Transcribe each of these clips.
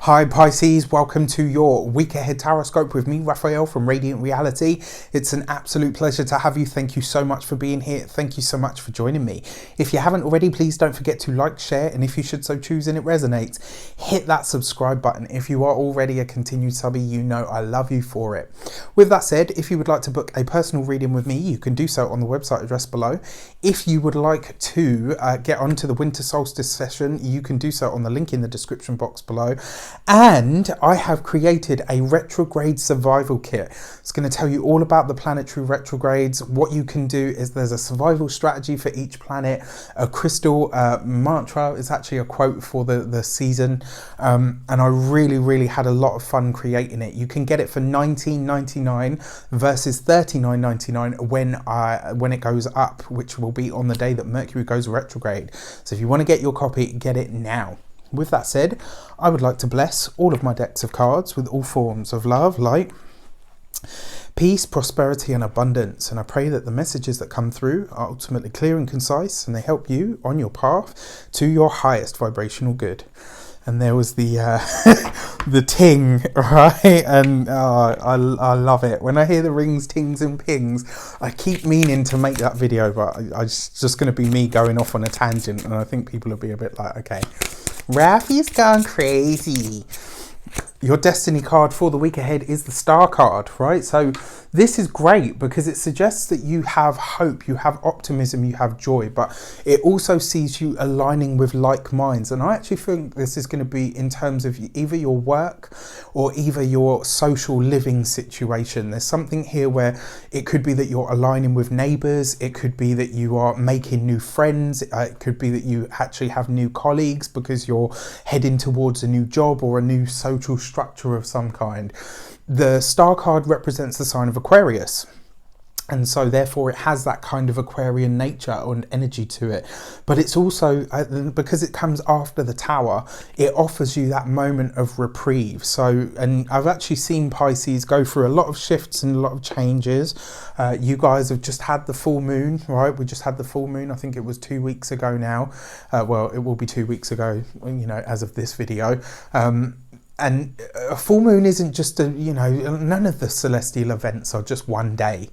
Hi Pisces, welcome to your week ahead tarot with me, Raphael from Reydiant Reality. It's an absolute pleasure to have you. Thank you so much for being here. Thank you so much for joining me. If you haven't already, please don't forget to like, share, and if you should so choose and it resonates, hit that subscribe button. If you are already a continued subby, you know I love you for it. With that said, if you would like to book a personal reading with me, you can do so on the website address below. If you would like to get onto the winter solstice session, you can do so on the link in the description box below. And I have created a retrograde survival kit. It's going to tell you all about the planetary retrogrades. What you can do is there's a survival strategy for each planet, a crystal mantra is actually a quote for the season, and I really had a lot of fun creating it. You can get it for $19.99 versus $39.99 when it goes up, which will be on the day that Mercury goes retrograde. So if you want to get your copy, get it now. With that said, I would like to bless all of my decks of cards with all forms of love, light, peace, prosperity and abundance. And I pray that the messages that come through are ultimately clear and concise and they help you on your path to your highest vibrational good. And there was the the ting, right? And I love it. When I hear the rings, tings and pings, I keep meaning to make that video, but it's just going to be me going off on a tangent. And I think people will be a bit like, okay, Rafi's gone crazy. Your destiny card for the week ahead is the Star card, right? So this is great because it suggests that you have hope, you have optimism, you have joy, but it also sees you aligning with like minds. And I actually think this is going to be in terms of either your work or either your social living situation. There's something here where it could be that you're aligning with neighbors. It could be that you are making new friends. It could be that you actually have new colleagues because you're heading towards a new job or a new social structure of some kind. The Star card represents the sign of Aquarius. And so therefore it has that kind of Aquarian nature and energy to it. But it's also, because it comes after the Tower, it offers you that moment of reprieve. So, and I've actually seen Pisces go through a lot of shifts and a lot of changes. You guys have just had the full moon, right? We just had the full moon. I think it was 2 weeks ago now. Well, it will be 2 weeks ago, you know, as of this video. And a full moon isn't just none of the celestial events are just one day.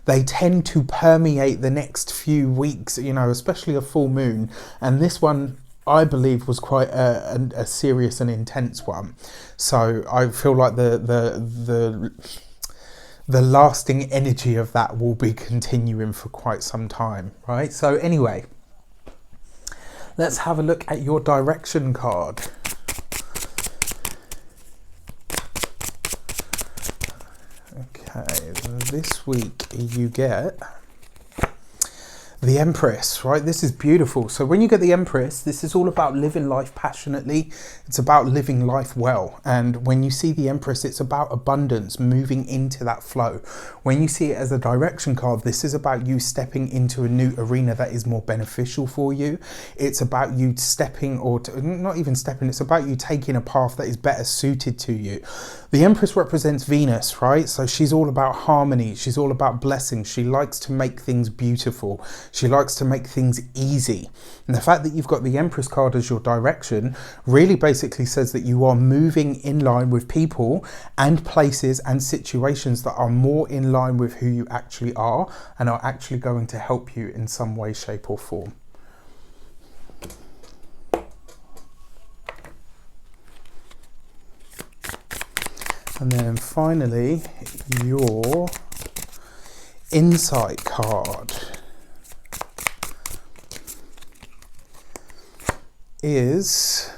They tend to permeate the next few weeks, you know, especially a full moon. And this one, I believe, was quite a serious and intense one. So I feel like the lasting energy of that will be continuing for quite some time, right? So anyway, let's have a look at your direction card. Okay, this week you get the Empress, right? This is beautiful. So when you get the Empress, this is all about living life passionately. It's about living life well. And when you see the Empress, it's about abundance, moving into that flow. When you see it as a direction card, this is about you stepping into a new arena that is more beneficial for you. It's about you stepping, or not even stepping, it's about you taking a path that is better suited to you. The Empress represents Venus, right? So she's all about harmony. She's all about blessings. She likes to make things beautiful. She likes to make things easy. And the fact that you've got the Empress card as your direction really basically says that you are moving in line with people and places and situations that are more in line with who you actually are and are actually going to help you in some way, shape or form. And then finally, your insight card is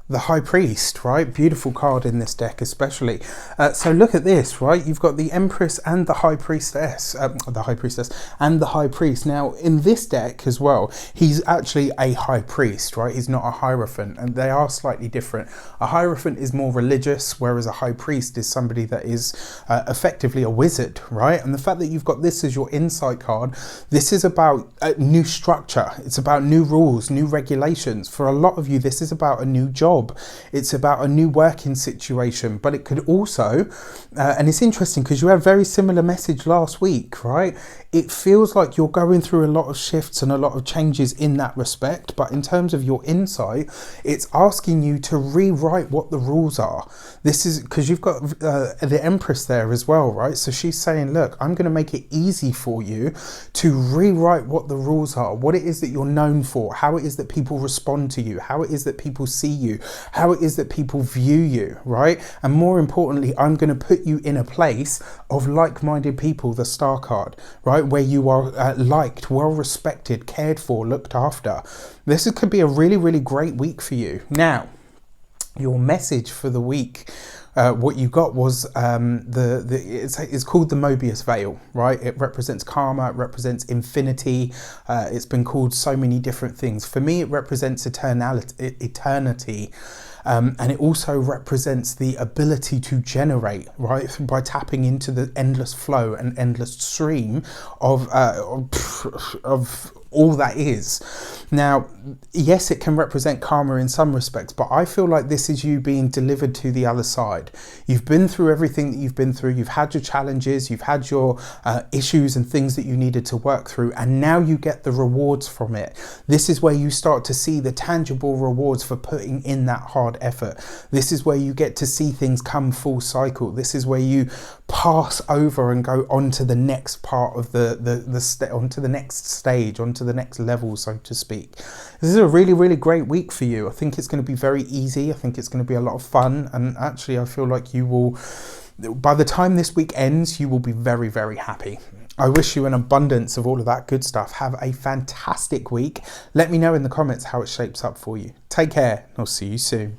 the High Priest, right? Beautiful card in this deck especially. So look at this, right? You've got the Empress and the High Priestess, the High Priestess and the High Priest. Now in this deck as well, he's actually a High Priest, right? He's not a Hierophant, and they are slightly different. A Hierophant is more religious, whereas a High Priest is somebody that is effectively a wizard, right? And the fact that you've got this as your insight card, this is about a new structure. It's about new rules, new regulations. For a lot of you, this is about a new job. job, it's about a new working situation, but it could also, and it's interesting because you had a very similar message last week, right? It feels like you're going through a lot of shifts and a lot of changes in that respect, but in terms of your insight, it's asking you to rewrite what the rules are. This is because you've got the Empress there as well, right? So she's saying, look, I'm going to make it easy for you to rewrite what the rules are, what it is that you're known for, how it is that people respond to you, how it is that people see you, how it is that people view you, right? And more importantly, I'm going to put you in a place of like-minded people, the Star card, right? Where you are liked, well respected, cared for, looked after. This could be a really, really great week for you. Now, your message for the week, what you got was it's called the Mobius Vale, right? It represents karma, it represents infinity. It's been called so many different things. For me, it represents eternity. And it also represents the ability to generate, right? By tapping into the endless flow and endless stream of all that is. Now, yes, it can represent karma in some respects, but I feel like this is you being delivered to the other side. You've been through everything that you've been through. You've had your challenges, you've had your issues and things that you needed to work through, and now you get the rewards from it. This is where you start to see the tangible rewards for putting in that hard effort. This is where you get to see things come full cycle. This is where you pass over and go on to the next part of onto the next stage, onto the next level, so to speak. This is a really, really great week for you. I think it's going to be very easy. I think it's going to be a lot of fun, and actually I feel like you will, by the time this week ends, you will be very, very happy. I wish you an abundance of all of that good stuff. Have a fantastic week. Let me know in the comments how it shapes up for you. Take care. I'll see you soon.